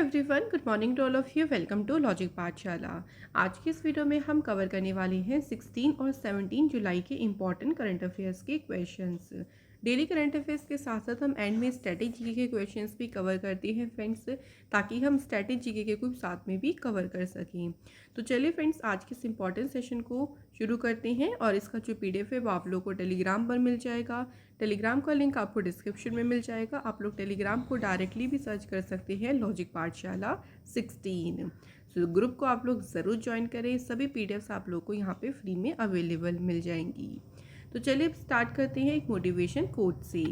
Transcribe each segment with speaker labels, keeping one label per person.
Speaker 1: Everyone, good morning to all of you. Welcome to logic Pathshala. आज की इस video में हम कवर करने वाले हैं 16 और 17 जुलाई के इम्पॉर्टेंट करंट अफेयर्स के क्वेश्चंस। डेली करंट अफेयर्स के साथ साथ हम एंड में स्टैटिक जीके के क्वेश्चंस भी कवर करते हैं फ्रेंड्स, ताकि हम स्टैटिक जीके के कुछ साथ में भी कवर कर सकें। तो चलिए फ्रेंड्स, आज के इस इम्पॉर्टेंट सेशन को शुरू करते हैं और इसका जो PDF है वो आप लोग को टेलीग्राम पर मिल जाएगा। टेलीग्राम का लिंक आपको डिस्क्रिप्शन में मिल जाएगा। आप लोग टेलीग्राम को डायरेक्टली भी सर्च कर सकते हैं लॉजिक पाठशाला 16। तो ग्रुप को आप लोग ज़रूर ज्वाइन करें। सभी PDFs आप लोग को यहाँ पे फ्री में अवेलेबल मिल जाएंगी। तो चलिए स्टार्ट करते हैं एक मोटिवेशन कोट से।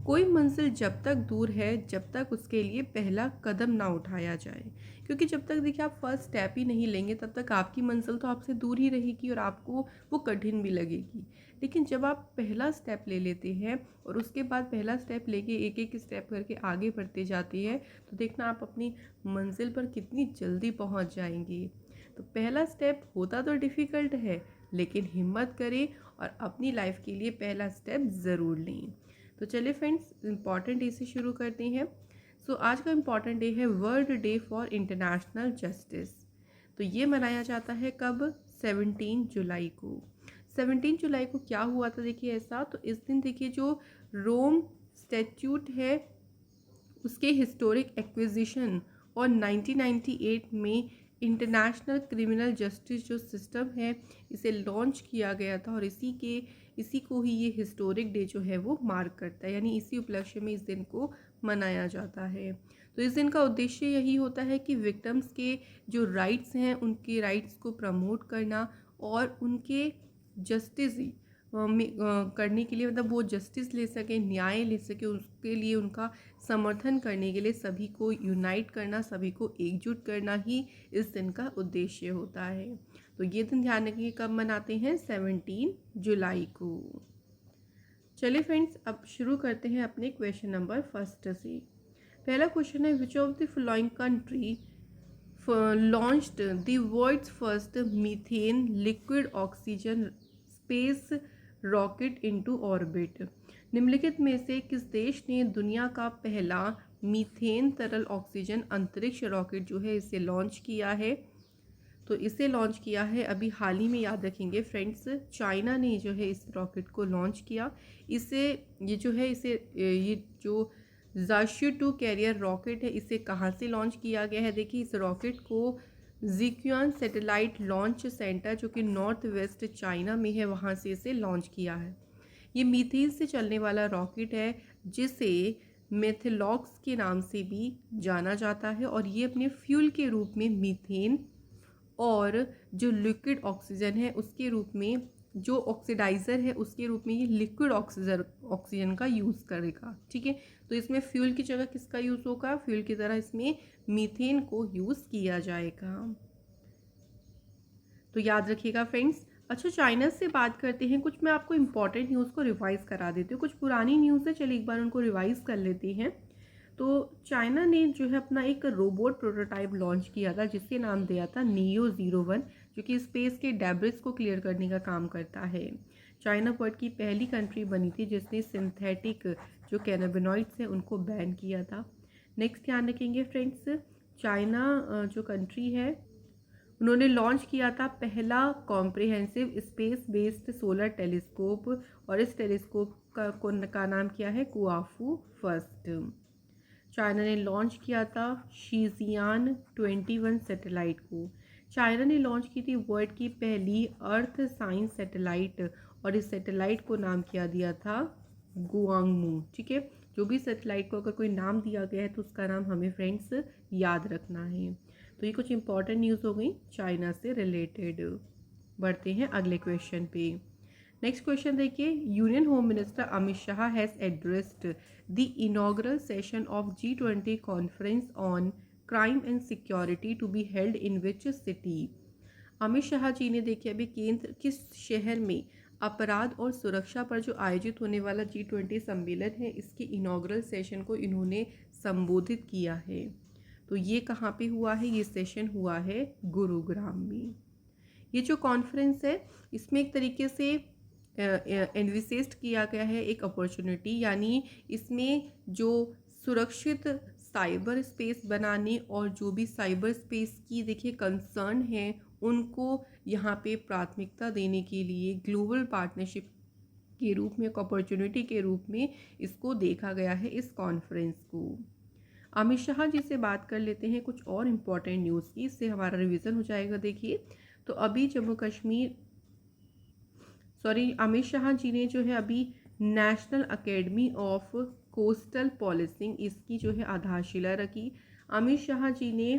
Speaker 1: कोई मंजिल जब तक दूर है जब तक उसके लिए पहला कदम ना उठाया जाए, क्योंकि जब तक देखिए आप फर्स्ट स्टेप ही नहीं लेंगे तब तक आपकी मंजिल तो आपसे दूर ही रहेगी और आपको वो कठिन भी लगेगी। लेकिन जब आप पहला स्टेप ले लेते हैं और उसके बाद पहला स्टेप लेके एक एक स्टेप करके आगे बढ़ते जाते हैं तो देखना आप अपनी मंजिल पर कितनी जल्दी पहुंच जाएंगे। तो पहला स्टेप होता तो डिफ़िकल्ट है, लेकिन हिम्मत करें और अपनी लाइफ के लिए पहला स्टेप ज़रूर लें। तो चलिए फ्रेंड्स, इम्पॉर्टेंट डे से शुरू करते हैं। आज का इम्पॉर्टेंट डे है world day for international justice. तो ये मनाया जाता है कब? 17 जुलाई को। 17 जुलाई को क्या हुआ था देखिए ऐसा, तो इस दिन देखिए जो रोम स्टैट्यूट है उसके हिस्टोरिक एक्विजिशन और 1998 में इंटरनेशनल क्रिमिनल जस्टिस जो सिस्टम है इसे लॉन्च किया गया था और इसी को ही ये हिस्टोरिक डे जो है वो मार्क करता है, यानी इसी उपलक्ष्य में इस दिन को मनाया जाता है। तो इस दिन का उद्देश्य यही होता है कि विक्टिम्स के जो राइट्स हैं उनके राइट्स को प्रमोट करना और उनके जस्टिस करने के लिए, मतलब वो जस्टिस ले सके, न्याय ले सके, उसके लिए उनका समर्थन करने के लिए सभी को यूनाइट करना, सभी को एकजुट करना ही इस दिन का उद्देश्य होता है। तो ये दिन ध्यान रखिए कब मनाते हैं? 17 जुलाई को। चलिए फ्रेंड्स, अब शुरू करते हैं अपने क्वेश्चन नंबर फर्स्ट से। पहला क्वेश्चन है, which of the following country launched the world's first methane liquid oxygen space rocket into orbit? निम्नलिखित में से किस देश ने दुनिया का पहला मीथेन तरल ऑक्सीजन अंतरिक्ष रॉकेट जो है इसे लॉन्च किया है? तो इसे लॉन्च किया है अभी हाल ही में, याद रखेंगे फ्रेंड्स, चाइना ने जो है इस रॉकेट को लॉन्च किया। ये जो ज़ाश्यू-2 कैरियर रॉकेट है इसे कहाँ से लॉन्च किया गया है? देखिए, इस रॉकेट को ज़िक्युआन सैटेलाइट लॉन्च सेंटर जो कि नॉर्थ वेस्ट चाइना में है वहाँ से इसे लॉन्च किया है। ये मीथेन से चलने वाला रॉकेट है जिसे मेथिलॉक्स के नाम से भी जाना जाता है और ये अपने फ्यूल के रूप में मीथेन और जो लिक्विड ऑक्सीजन है उसके रूप में, जो ऑक्सीडाइज़र है उसके रूप में ये लिक्विड ऑक्सीजन का यूज़ करेगा। ठीक है, तो इसमें फ्यूल की जगह किसका यूज़ होगा? फ्यूल की तरह इसमें मीथेन को यूज़ किया जाएगा। तो याद रखिएगा फ्रेंड्स। अच्छा, चाइना से बात करते हैं। कुछ मैं आपको इम्पॉर्टेंट न्यूज़ को रिवाइज़ करा देती हूँ। कुछ पुरानी न्यूज़ है, चलिए एक बार उनको रिवाइज़ कर लेते हैं। तो चाइना ने जो है अपना एक रोबोट प्रोटोटाइप लॉन्च किया था जिसके नाम दिया था NEO-01, जो कि स्पेस के डेब्रिस को क्लियर करने का काम करता है। चाइना वर्ल्ड की पहली कंट्री बनी थी जिसने सिंथेटिक जो कैनाबिनॉइड्स हैं उनको बैन किया था। नेक्स्ट ध्यान रखेंगे फ्रेंड्स, चाइना जो कंट्री है उन्होंने लॉन्च किया था पहला comprehensive space based solar telescope और इस टेलीस्कोप का नाम क्या है? कुआफू फर्स्ट। चाइना ने लॉन्च किया था शीजियान 21 सैटेलाइट को। चाइना ने लॉन्च की थी वर्ल्ड की पहली अर्थ साइंस सैटेलाइट और इस सैटेलाइट को नाम क्या दिया था? गुआंगमू। ठीक है, जो भी सैटेलाइट को अगर कोई नाम दिया गया है तो उसका नाम हमें फ्रेंड्स याद रखना है। तो ये कुछ इंपॉर्टेंट न्यूज़ हो गई चाइना से रिलेटेड। बढ़ते हैं अगले क्वेश्चन पे। नेक्स्ट क्वेश्चन देखिए, union home minister Amit Shah has addressed the inaugural session of G20 conference on crime and security to be held in which city? Amit Shah ji ने देखिए अभी केंद्र किस शहर में अपराध और सुरक्षा पर जो आयोजित होने वाला G20 सम्मेलन है इसके इनॉग्रल सेशन को इन्होंने संबोधित किया है। तो ये कहाँ पे हुआ है? ये सेशन हुआ है गुरुग्राम में। ये जो कॉन्फ्रेंस है इसमें एक तरीके से एनविसेस्ट किया गया है एक अपॉर्चुनिटी, यानी इसमें जो सुरक्षित साइबर स्पेस बनाने और जो भी साइबर स्पेस की देखिए कंसर्न है उनको यहाँ पे प्राथमिकता देने के लिए ग्लोबल पार्टनरशिप के रूप में, एक अपॉर्चुनिटी के रूप में इसको देखा गया है इस कॉन्फ्रेंस को। अमित शाह जी से बात कर लेते हैं कुछ और इम्पोर्टेंट न्यूज़ की, इससे हमारा रिवीजन हो जाएगा। देखिए तो अभी अमित शाह जी ने जो है अभी National Academy of Coastal Policing इसकी जो है आधारशिला रखी। अमित शाह जी ने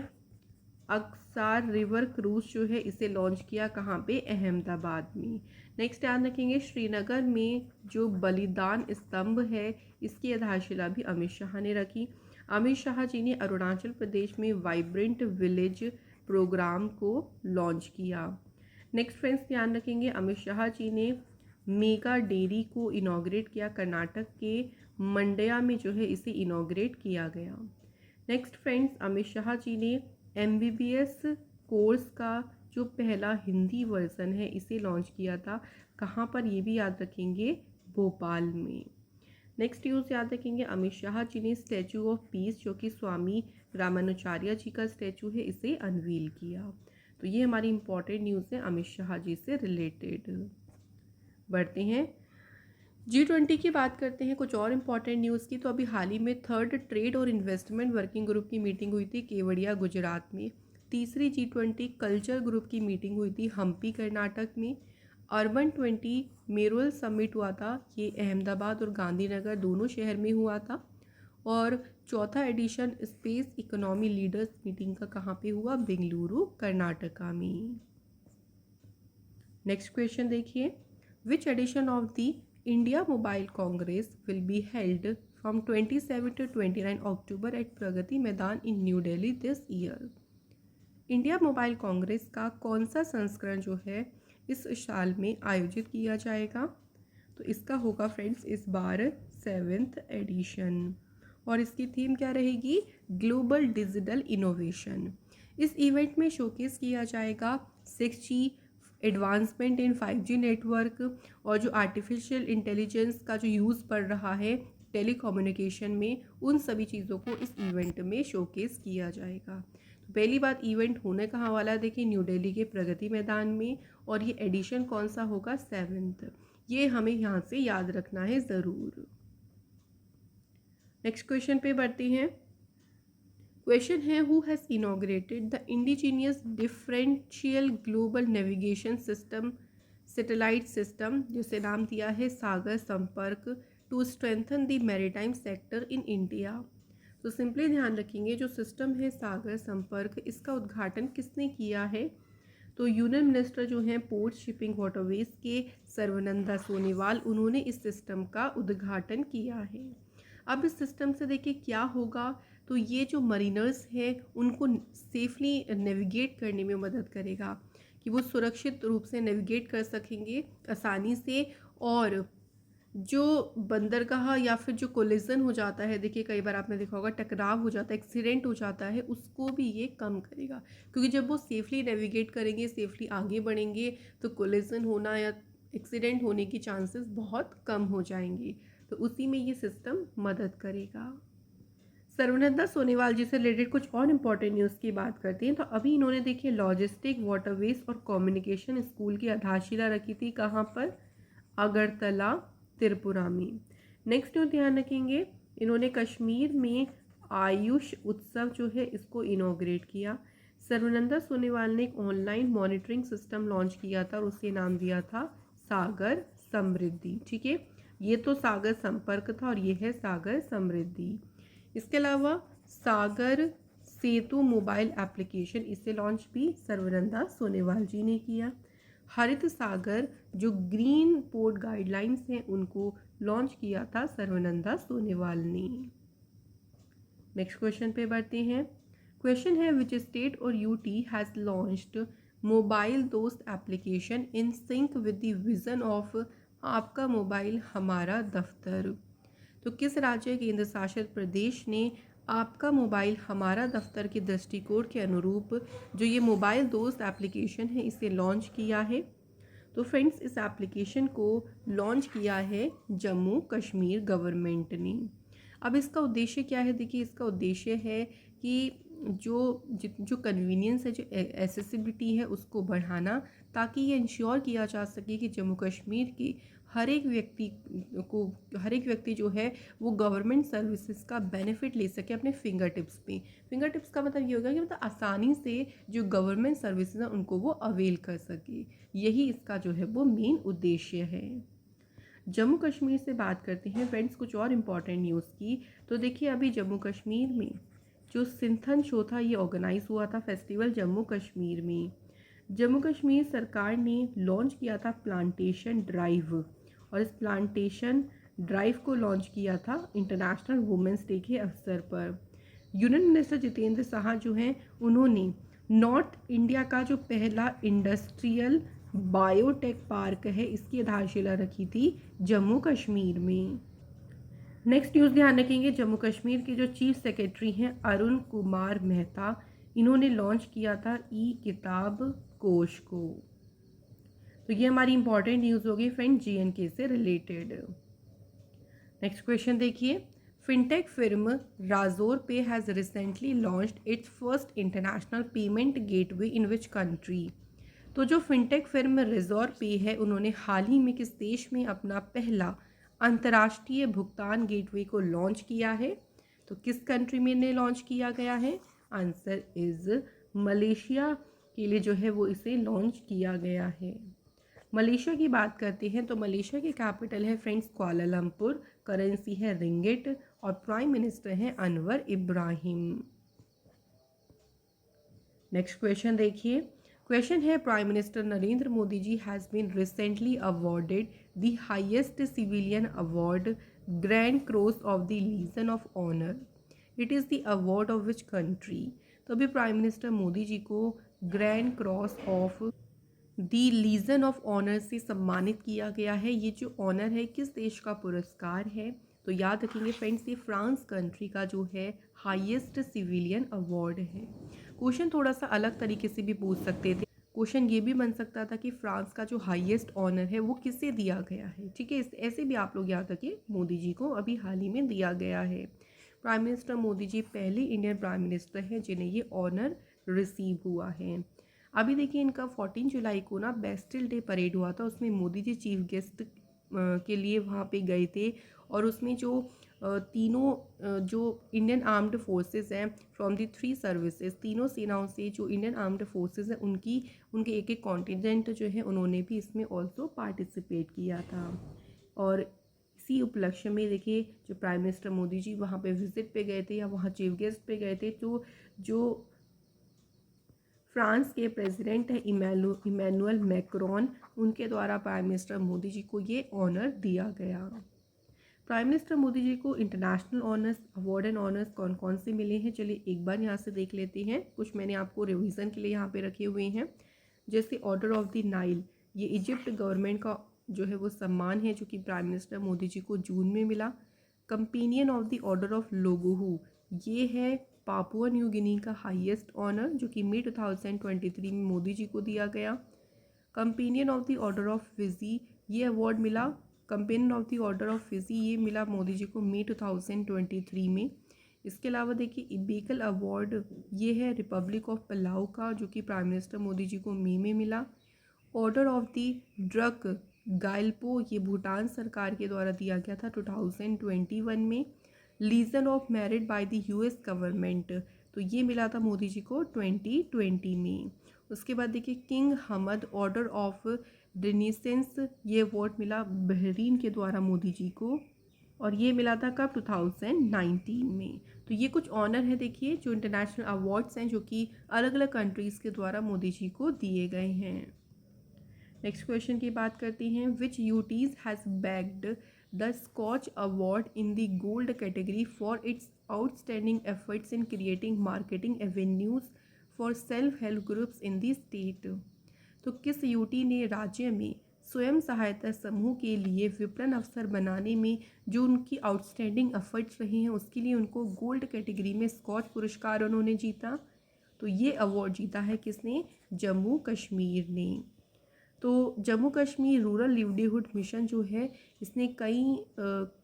Speaker 1: अक्सार रिवर क्रूज जो है इसे लॉन्च किया, कहाँ पे? अहमदाबाद में। नेक्स्ट ध्यान रखेंगे श्रीनगर में जो बलिदान स्तंभ है इसकी आधारशिला भी अमित शाह ने रखी। अमित शाह जी ने अरुणाचल प्रदेश में वाइब्रेंट विलेज प्रोग्राम को लॉन्च किया। नेक्स्ट फ्रेंड्स ध्यान रखेंगे अमित शाह जी ने मेगा डेयरी को इनॉग्रेट किया, कर्नाटक के मंड्या में जो है इसे इनॉग्रेट किया गया। नेक्स्ट फ्रेंड्स अमित शाह जी ने MBBS कोर्स का जो पहला हिंदी वर्जन है इसे लॉन्च किया था, कहाँ पर? ये भी याद रखेंगे, भोपाल में। नेक्स्ट न्यूज़ याद रखेंगे अमित शाह जी ने स्टैचू ऑफ पीस जो कि स्वामी रामानुचार्य जी का स्टैचू है इसे अनवील किया। तो ये हमारी इंपॉर्टेंट न्यूज़ है अमित शाह जी से रिलेटेड। बढ़ते हैं G20 की बात करते हैं कुछ और इम्पॉर्टेंट न्यूज़ की। तो अभी हाल ही में 3rd ट्रेड और इन्वेस्टमेंट वर्किंग ग्रुप की मीटिंग हुई थी केवड़िया गुजरात में। तीसरी G20 कल्चर ग्रुप की मीटिंग हुई थी हम्पी कर्नाटक में। अर्बन 20 मेरुल समिट हुआ था, ये अहमदाबाद और गांधीनगर दोनों शहर में हुआ था। और चौथा edition Space Economy Leaders Meeting का कहाँ पे हुआ? बेंगलुरु कर्नाटका में। नेक्स्ट क्वेश्चन देखिए, which edition of the India Mobile Congress will be held from 27 to 29 October at Pragati Maidan in New Delhi this year. India Mobile Congress का कौन सा संस्करण जो है इस साल में आयोजित किया जाएगा? तो इसका होगा फ्रेंड्स इस बार 7th एडिशन, और इसकी थीम क्या रहेगी? Global digital innovation. इस इवेंट में शोकेस किया जाएगा 6G advancement in 5G network और जो आर्टिफिशियल इंटेलिजेंस का जो यूज़ बढ़ रहा है टेलीकम्युनिकेशन में, उन सभी चीज़ों को इस इवेंट में शोकेस किया जाएगा। तो पहली बात, इवेंट होने कहाँ वाला है? देखिए न्यू दिल्ली के प्रगति मैदान में, और ये एडिशन कौन सा होगा? 7th। ये हमें यहाँ से याद रखना है ज़रूर। नेक्स्ट क्वेश्चन पे बढ़ते हैं। क्वेश्चन है, who has inaugurated the indigenous differential global navigation system satellite system, जिसे नाम दिया है Sagar Sampark, to strengthen the maritime sector in India. तो सिंपली ध्यान रखेंगे जो सिस्टम है सागर संपर्क, इसका उद्घाटन किसने किया है? तो यूनियन मिनिस्टर जो हैं पोर्ट शिपिंग वाटरवेज के सर्वानंद सोनोवाल, उन्होंने इस सिस्टम का उद्घाटन किया है। अब इस सिस्टम से देखिए क्या होगा, तो ये जो मरीनर्स हैं उनको सेफली नेविगेट करने में मदद करेगा कि वो सुरक्षित रूप से नेविगेट कर सकेंगे आसानी से, और जो बंदरगाह या फिर जो कोलिजन हो जाता है, देखिए कई बार आपने देखा होगा टकराव हो जाता है, एक्सीडेंट हो जाता है, उसको भी ये कम करेगा, क्योंकि जब वो सेफली नेविगेट करेंगे, सेफली आगे बढ़ेंगे, तो कोलिजन होना या एक्सीडेंट होने की चांसेस बहुत कम हो जाएंगे। तो उसी में ये सिस्टम मदद करेगा। सर्वानंद सोनोवाल जी से रिलेटेड कुछ और इम्पोर्टेंट न्यूज़ की बात करते हैं। तो अभी इन्होंने देखिए लॉजिस्टिक, वाटरवेज और कम्युनिकेशन स्कूल की आधारशिला रखी थी, कहाँ पर? अगरतला त्रिपुरा में। नेक्स्ट न्यूज़ ध्यान रखेंगे, इन्होंने कश्मीर में आयुष उत्सव जो है इसको इनॉग्रेट किया। सर्वानंद सोनोवाल ने एक ऑनलाइन मॉनिटरिंग सिस्टम लॉन्च किया था और उसे नाम दिया था सागर समृद्धि। ठीक है, ये तो सागर संपर्क था और ये है सागर समृद्धि। इसके अलावा सागर सेतु मोबाइल एप्लीकेशन, इसे लॉन्च भी सर्वानंद सोनोवाल जी ने किया। हरित सागर जो ग्रीन पोर्ट गाइडलाइंस हैं उनको लॉन्च किया था सर्वानंद सोनोवाल ने। नेक्स्ट क्वेश्चन पे बढ़ते हैं। क्वेश्चन है, विच स्टेट और यूटी हैज़ लॉन्च्ड मोबाइल दोस्त application in sync with the vision of आपका मोबाइल हमारा दफ्तर। तो किस राज्य केंद्र शासित प्रदेश ने आपका मोबाइल हमारा दफ्तर के दृष्टिकोण के अनुरूप जो ये मोबाइल दोस्त एप्लीकेशन है इसे लॉन्च किया है? तो फ्रेंड्स इस एप्लीकेशन को लॉन्च किया है जम्मू कश्मीर गवर्नमेंट ने। अब इसका उद्देश्य क्या है? देखिए, इसका उद्देश्य है कि जो कन्वीनियंस है, जो एसेसिबिलिटी है, उसको बढ़ाना, ताकि ये इंश्योर किया जा सके कि जम्मू कश्मीर की हर एक व्यक्ति को हर एक व्यक्ति जो है वो गवर्नमेंट सर्विसेज का बेनिफिट ले सके अपने फिंगर टिप्स पे। फिंगर टिप्स का मतलब ये होगा कि मतलब आसानी से जो गवर्नमेंट सर्विसेज हैं उनको वो अवेल कर सके। यही इसका जो है वो मेन उद्देश्य है। जम्मू कश्मीर से बात करते हैं फ्रेंड्स कुछ और इम्पॉर्टेंट न्यूज़ की। तो देखिए, अभी जम्मू कश्मीर में जो सिंथन शो था ये ऑर्गेनाइज हुआ था, फेस्टिवल जम्मू कश्मीर में। जम्मू कश्मीर सरकार ने लॉन्च किया था प्लांटेशन ड्राइव, और इस प्लांटेशन ड्राइव को लॉन्च किया था इंटरनेशनल वुमेंस डे के अवसर पर। यूनियन मिनिस्टर जितेंद्र शाह जो हैं उन्होंने नॉर्थ इंडिया का जो पहला इंडस्ट्रियल बायोटेक पार्क है इसकी आधारशिला रखी थी जम्मू कश्मीर में। नेक्स्ट न्यूज़ ध्यान रखेंगे, जम्मू कश्मीर के जो चीफ सेक्रेटरी हैं अरुण कुमार मेहता, इन्होंने लॉन्च किया था ई किताब कोश को। तो ये हमारी इंपॉर्टेंट न्यूज़ होगी फ्रेंड जीएनके से रिलेटेड। नेक्स्ट क्वेश्चन देखिए, फिनटेक फिर्म राजोर पे has recently launched it's first international payment gateway in which country. तो जो फिनटेक फिर्म रिजोर पे है उन्होंने हाल ही में किस देश में अपना पहला अंतर्राष्ट्रीय भुगतान गेटवे को लॉन्च किया है? तो किस कंट्री में इन्हें लॉन्च किया गया है? आंसर इज मलेशिया के लिए जो है वो इसे लॉन्च किया गया है। मलेशिया की बात करते हैं तो मलेशिया की कैपिटल है फ्रेंड्स कुआलालंपुर, करेंसी है रिंगिट और प्राइम मिनिस्टर है अनवर इब्राहिम। नेक्स्ट क्वेश्चन देखिए, क्वेश्चन है prime minister Narendra Modi ji has been recently awarded the highest civilian award Grand Cross of the Legion of Honour. It is the award of which country? तो अभी prime minister Modi ji को Grand Cross of the Legion of Honour से सम्मानित किया गया है। ये जो ऑनर है किस देश का पुरस्कार है? तो याद रखेंगे फ्रेंड्स, ये फ्रांस कंट्री का जो है हाईएस्ट सिविलियन अवार्ड है। क्वेश्चन थोड़ा सा अलग तरीके से भी पूछ सकते थे। क्वेश्चन ये भी बन सकता था कि फ्रांस का जो हाईएस्ट ऑनर है वो किसे दिया गया है। ठीक है, ऐसे भी आप लोग याद रखिए, मोदी जी को अभी हाल ही में दिया गया है। प्राइम मिनिस्टर मोदी जी पहले इंडियन प्राइम मिनिस्टर हैं जिन्हें ये ऑनर रिसीव हुआ है। अभी देखिए, इनका 14 जुलाई को ना बेस्टिल डे परेड हुआ था, उसमें मोदी जी चीफ गेस्ट के लिए वहाँ पे गए थे, और उसमें जो तीनों जो इंडियन आर्म्ड फोर्सेस हैं फ्रॉम दी 3 सर्विसेज, तीनों सेनाओं से जो इंडियन आर्म्ड फोर्सेस हैं उनके एक एक कॉन्टिजेंट जो है उन्होंने भी इसमें ऑल्सो पार्टिसिपेट किया था। और इसी उपलक्ष्य में देखिए, जो प्राइम मिनिस्टर मोदी जी वहाँ पे विजिट पे गए थे या वहाँ चीफ गेस्ट पे गए थे, तो जो फ्रांस के प्रेसिडेंट है इमैनुअल मैक्रोन, उनके द्वारा प्राइम मिनिस्टर मोदी जी को ये ऑनर दिया गया। प्राइम मिनिस्टर मोदी जी को international honours, award and honours कौन कौन से मिले हैं, चलिए एक बार यहाँ से देख लेते हैं। कुछ मैंने आपको रिवीजन के लिए यहाँ पे रखे हुए हैं, जैसे ऑर्डर ऑफ द नाइल, ये इजिप्ट गवर्नमेंट का जो है वो सम्मान है जो कि प्राइम मिनिस्टर मोदी जी को जून में मिला। Companion of the order of लोगोहू, ये है पापुआ न्यू गिनी का हाईएस्ट ऑनर जो कि मई 2023 में मोदी जी को दिया गया। Companion of the order of Fiji, ये अवार्ड मिला companion of the order of Fiji, ये मिला मोदी जी को मई 2023 में। इसके अलावा देखिए, इबेकल अवार्ड ये है रिपब्लिक ऑफ पलाऊ का जो कि प्राइम मिनिस्टर मोदी जी को मई में मिला। ऑर्डर ऑफ द ड्रग गाइल्पो, ये भूटान सरकार के द्वारा दिया गया था 2021 में। Legion of Merit by the US government, तो ये मिला था मोदी जी को 2020 में। उसके बाद देखिए, king Hamad order of renaissance, ये अवार्ड मिला बहरीन के द्वारा मोदी जी को, और ये मिला था कब? 2019 में। तो ये कुछ ऑनर है देखिए जो इंटरनेशनल अवार्ड्स हैं जो कि अलग अलग कंट्रीज़ के द्वारा मोदी जी को दिए गए हैं। नेक्स्ट क्वेश्चन की बात करते हैं, which UTs has bagged the Skoch award in the gold category for its outstanding efforts in creating marketing avenues for self help groups in the state. तो किस यूटी ने राज्य में स्वयं सहायता समूह के लिए विपणन अवसर बनाने में जो उनकी आउटस्टैंडिंग एफर्ट्स रही हैं उसके लिए उनको गोल्ड कैटेगरी में स्कॉच पुरस्कार उन्होंने जीता? तो ये अवार्ड जीता है किसने? जम्मू कश्मीर ने। तो Jammu Kashmir rural livelihood mission जो है इसने कई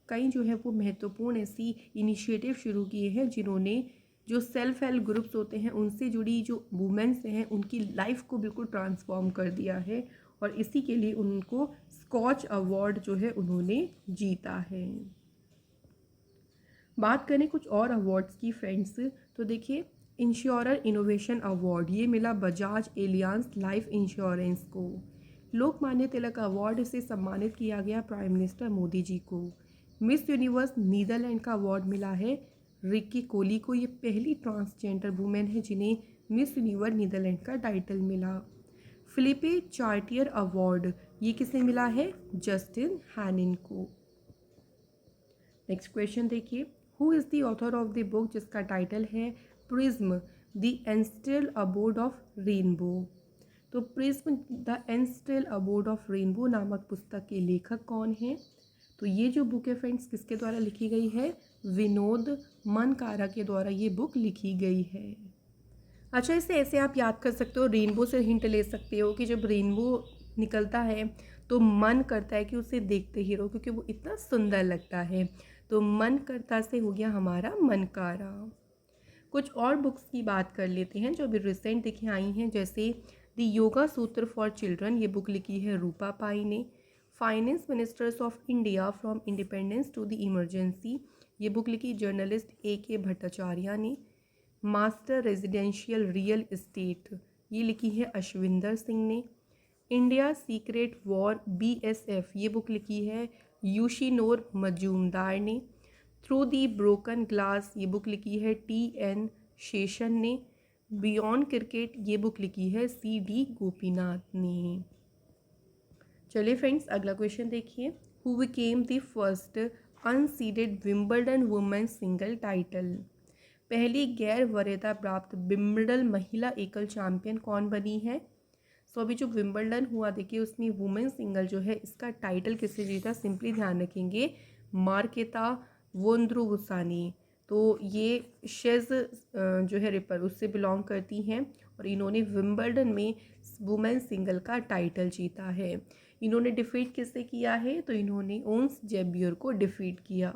Speaker 1: कई जो है वो महत्वपूर्ण ऐसी इनिशिएटिव शुरू किए हैं जिन्होंने जो सेल्फ हेल्प ग्रुप्स होते हैं उनसे जुड़ी जो वुमेन्स हैं उनकी लाइफ को बिल्कुल ट्रांसफॉर्म कर दिया है, और इसी के लिए उनको स्कॉच अवार्ड जो है उन्होंने जीता है। बात करें कुछ और अवार्ड्स की फ्रेंड्स, तो देखिए इंश्योरर इनोवेशन अवार्ड ये मिला बजाज एलियांस लाइफ इंश्योरेंस को। लोकमान्य तिलक अवार्ड से सम्मानित किया गया प्राइम मिनिस्टर मोदी जी को। मिस यूनिवर्स नीदरलैंड का अवार्ड मिला है रिक्की कोली को। ये पहली ट्रांसजेंडर वुमेन है जिन्हें मिस यूनिवर्स नीदरलैंड का टाइटल मिला। फिलिपे चार्टियर अवार्ड ये किसे मिला है? जस्टिन हैनिन को। नेक्स्ट क्वेश्चन देखिए, who is the author of the book जिसका टाइटल है prism the ancestral abode of rainbow. तो prism the ancestral abode of rainbow नामक पुस्तक के लेखक कौन हैं? तो ये जो बुक है फ्रेंड्स किसके द्वारा लिखी गई है? विनोद मनकारा के द्वारा ये बुक लिखी गई है। अच्छा, इसे ऐसे आप याद कर सकते हो, रेनबो से हिंट ले सकते हो कि जब रेनबो निकलता है तो मन करता है कि उसे देखते ही रहो क्योंकि वो इतना सुंदर लगता है। तो मन करता से हो गया हमारा मनकारा। कुछ और बुक्स की बात कर लेते हैं जो अभी रिसेंट दिखे आई हैं, जैसे द योगा सूत्र फॉर चिल्ड्रन ये बुक लिखी है रूपा पाई ने। Finance ministers of India from independence to the emergency ये बुक लिखी जर्नलिस्ट A.K. भट्टाचार्य ने। मास्टर रेजिडेंशियल रियल इस्टेट ये लिखी है अश्विंदर सिंह ने। इंडिया सीक्रेट वॉर BSF ये बुक लिखी है यूशिनोर मजूमदार ने। थ्रू दी ब्रोकन ग्लास ये बुक लिखी है TN शेषन ने। बियॉन्ड क्रिकेट ये बुक लिखी है CD गोपीनाथ ने। चलिए फ्रेंड्स अगला क्वेश्चन देखिए, who became the first unseeded Wimbledon women single title. पहली गैर वरीयता प्राप्त विंबलडन महिला एकल चैंपियन कौन बनी है? सो अभी जो विंबलडन हुआ देखिए उसमें वुमेन सिंगल जो है इसका टाइटल किससे जीता? सिंपली ध्यान रखेंगे मार्केता वोंद्रुवुसानी। तो ये शेज जो है रिपर उससे बिलोंग करती हैं और इन्होंने विंबलडन में वुमेन सिंगल का टाइटल जीता है। इन्होंने डिफीट किससे किया है? तो इन्होंने ओन्स जेबियर को डिफीट किया।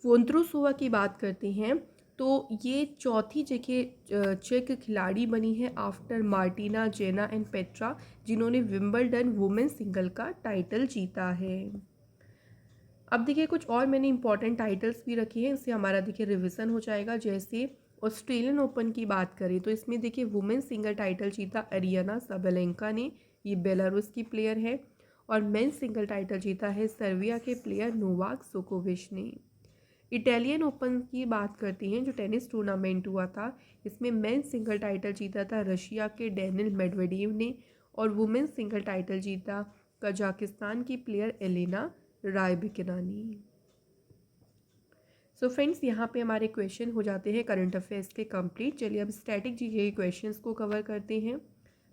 Speaker 1: वोंद्रुसोवा की बात करते हैं तो ये चौथी जगह चेक खिलाड़ी बनी है after Martina Jana and Petra जिन्होंने विंबलडन वुमेन सिंगल का टाइटल जीता है। अब देखिए कुछ और मैंने इंपॉर्टेंट टाइटल्स भी रखे हैं, इससे हमारा देखिए रिवीजन हो जाएगा। जैसे ऑस्ट्रेलियन ओपन की बात करें तो इसमें देखिए वुमेन सिंगल टाइटल जीता अरियाना साबालेंका ने, ये बेलारूस की प्लेयर है। और मेंस सिंगल टाइटल जीता है सर्बिया के प्लेयर नोवाक जोकोविच ने। इटालियन ओपन की बात करती हैं जो टेनिस टूर्नामेंट हुआ था, इसमें मेंस सिंगल टाइटल जीता था रशिया के डेनिल मेडवेडेव ने और वुमेन्स सिंगल टाइटल जीता कजाकिस्तान की प्लेयर एलेना रायबिकना ने। सो फ्रेंड्स यहाँ पे हमारे क्वेश्चन हो जाते हैं करंट अफेयर्स के कंप्लीट। चलिए अब स्टैटिक जीके के क्वेश्चंस को कवर करते हैं।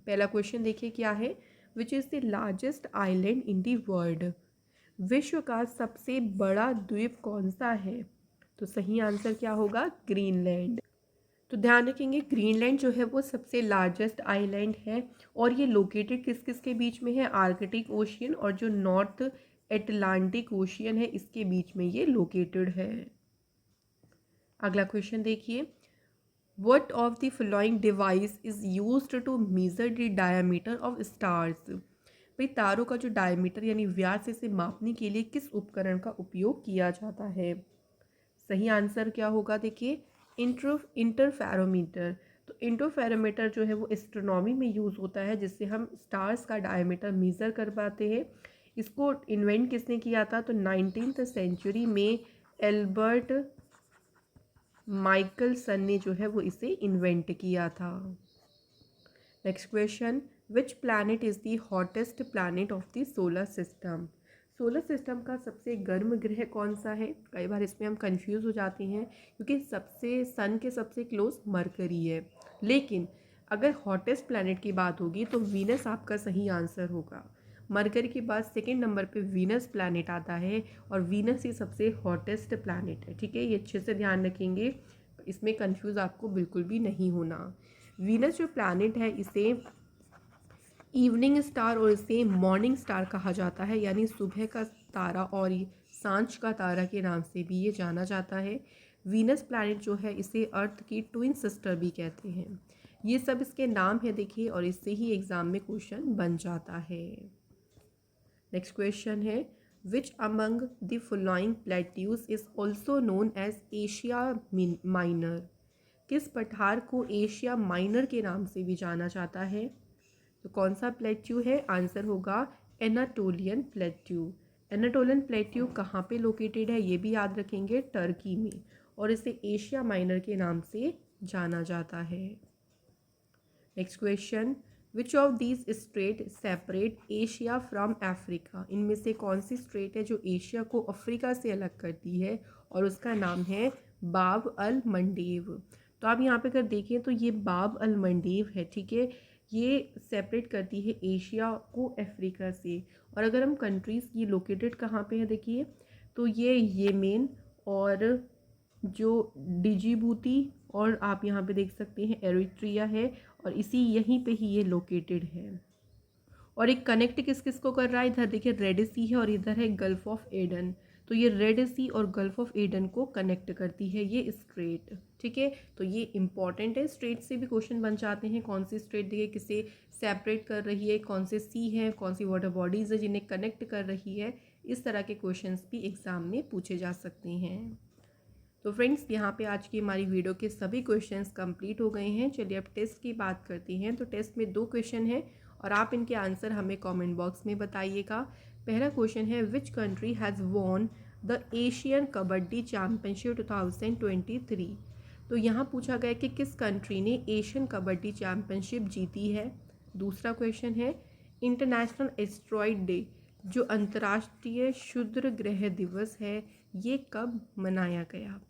Speaker 1: पहला क्वेश्चन देखिए क्या है, which is the largest island in the world. विश्व का सबसे बड़ा द्वीप कौन सा है? तो सही आंसर क्या होगा? ग्रीनलैंड। तो ध्यान रखेंगे ग्रीनलैंड जो है वो सबसे लार्जेस्ट आइलैंड है और ये लोकेटेड किस किस के बीच में है? आर्कटिक ओशियन और जो नॉर्थ एटलांटिक ओशियन है इसके बीच में ये लोकेटेड है। अगला क्वेश्चन देखिए, what of the following device is used to measure the diameter of stars. भाई तारों का जो डायमीटर यानी व्यास इसे मापने के लिए किस उपकरण का उपयोग किया जाता है? सही आंसर क्या होगा? देखिए इंटरफेरोमीटर। तो इंटरफेरोमीटर जो है वो एस्ट्रोनॉमी में यूज़ होता है जिससे हम स्टार्स का डायमीटर मेज़र कर पाते हैं। इसको इन्वेंट किसने किया था? तो 19th सेंचुरी में एल्बर्ट माइकलसन ने जो है वो इसे इन्वेंट किया था। Next question, which planet is the hottest planet of the solar system. Solar system का सबसे गर्म ग्रह कौन सा है? कई बार इसमें हम कंफ्यूज हो जाते हैं क्योंकि सबसे सन के सबसे क्लोज मरकरी है, लेकिन अगर हॉटेस्ट प्लैनेट की बात होगी तो वीनस आपका सही आंसर होगा। मरकरी के बाद सेकंड नंबर पे वीनस प्लैनेट आता है और वीनस ही सबसे हॉटेस्ट प्लैनेट है। ठीक है, ये अच्छे से ध्यान रखेंगे, इसमें कंफ्यूज आपको बिल्कुल भी नहीं होना। वीनस जो प्लैनेट है इसे इवनिंग स्टार और इसे मॉर्निंग स्टार कहा जाता है, यानी सुबह का तारा और सांझ का तारा के नाम से भी ये जाना जाता है। वीनस प्लैनेट जो है इसे अर्थ की ट्विन सिस्टर भी कहते हैं। ये सब इसके नाम है देखिए, और इससे ही एग्ज़ाम में क्वेश्चन बन जाता है। नेक्स्ट क्वेश्चन है, which among the following plateaus is also known as Asia Minor. किस पठार को एशिया माइनर के नाम से भी जाना जाता है? तो कौन सा प्लेट्यू है? आंसर होगा एनाटोलियन प्लेट्यू। एनाटोलियन प्लेट्यू कहाँ पे लोकेटेड है ये भी याद रखेंगे, टर्की में, और इसे एशिया माइनर के नाम से जाना जाता है। Next question, which of these straight separate Asia from Africa. इनमें से कौन सी स्ट्रेट है जो एशिया को अफ्रीका से अलग करती है, और उसका नाम है बाब अल मंडेव। तो आप यहाँ पे अगर देखें तो ये बाब अल मंडेव है, ठीक है, ये सेपरेट करती है एशिया को अफ्रीका से। और अगर हम कंट्रीज़ ये लोकेटेड कहाँ पे है देखिए, तो ये येमेन और जो डिजिबूती और आप यहाँ पे देख सकते हैं एरिट्रिया है, और इसी यहीं पे ही ये लोकेटेड है। और एक कनेक्ट किस किस को कर रहा है, इधर देखिए रेड सी है और इधर है गल्फ ऑफ एडन, तो ये रेड सी और गल्फ ऑफ एडन को कनेक्ट करती है ये स्ट्रेट, ठीक है। तो ये इंपॉर्टेंट है, स्ट्रेट से भी क्वेश्चन बन जाते हैं, कौन सी स्ट्रेट देखिए किसे सेपरेट कर रही है, कौन से सी हैं, कौन सी वाटर बॉडीज़ है जिन्हें कनेक्ट कर रही है। इस तरह के क्वेश्चन भी एग्ज़ाम में पूछे जा सकते हैं। तो फ्रेंड्स, यहाँ पे आज की हमारी वीडियो के सभी क्वेश्चंस कंप्लीट हो गए हैं। चलिए अब टेस्ट की बात करते हैं। तो टेस्ट में 2 क्वेश्चन हैं और आप इनके आंसर हमें कमेंट बॉक्स में बताइएगा। पहला क्वेश्चन है, which country has won the Asian kabaddi championship 2023। तो यहाँ पूछा गया कि किस कंट्री ने एशियन कबड्डी चैम्पियनशिप जीती है। दूसरा क्वेश्चन है, इंटरनेशनल एस्ट्रॉयड डे जो अंतर्राष्ट्रीय क्षुद्र ग्रह दिवस है ये कब मनाया गया।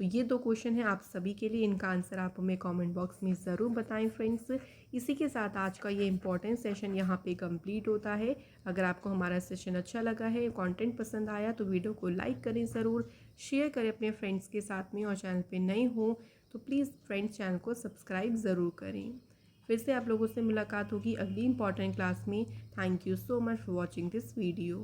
Speaker 1: तो ये 2 क्वेश्चन हैं आप सभी के लिए, इनका आंसर आप हमें कमेंट बॉक्स में ज़रूर बताएं फ्रेंड्स। इसी के साथ आज का ये इंपॉर्टेंट सेशन यहाँ पे कंप्लीट होता है। अगर आपको हमारा सेशन अच्छा लगा है, कंटेंट पसंद आया तो वीडियो को लाइक करें ज़रूर, शेयर करें अपने फ्रेंड्स के साथ में, और चैनल पे नए हो तो प्लीज़ फ्रेंड्स चैनल को सब्सक्राइब ज़रूर करें। फिर से आप लोगों से मुलाकात होगी अगली इंपॉर्टेंट क्लास में। Thank you so much for watching this video.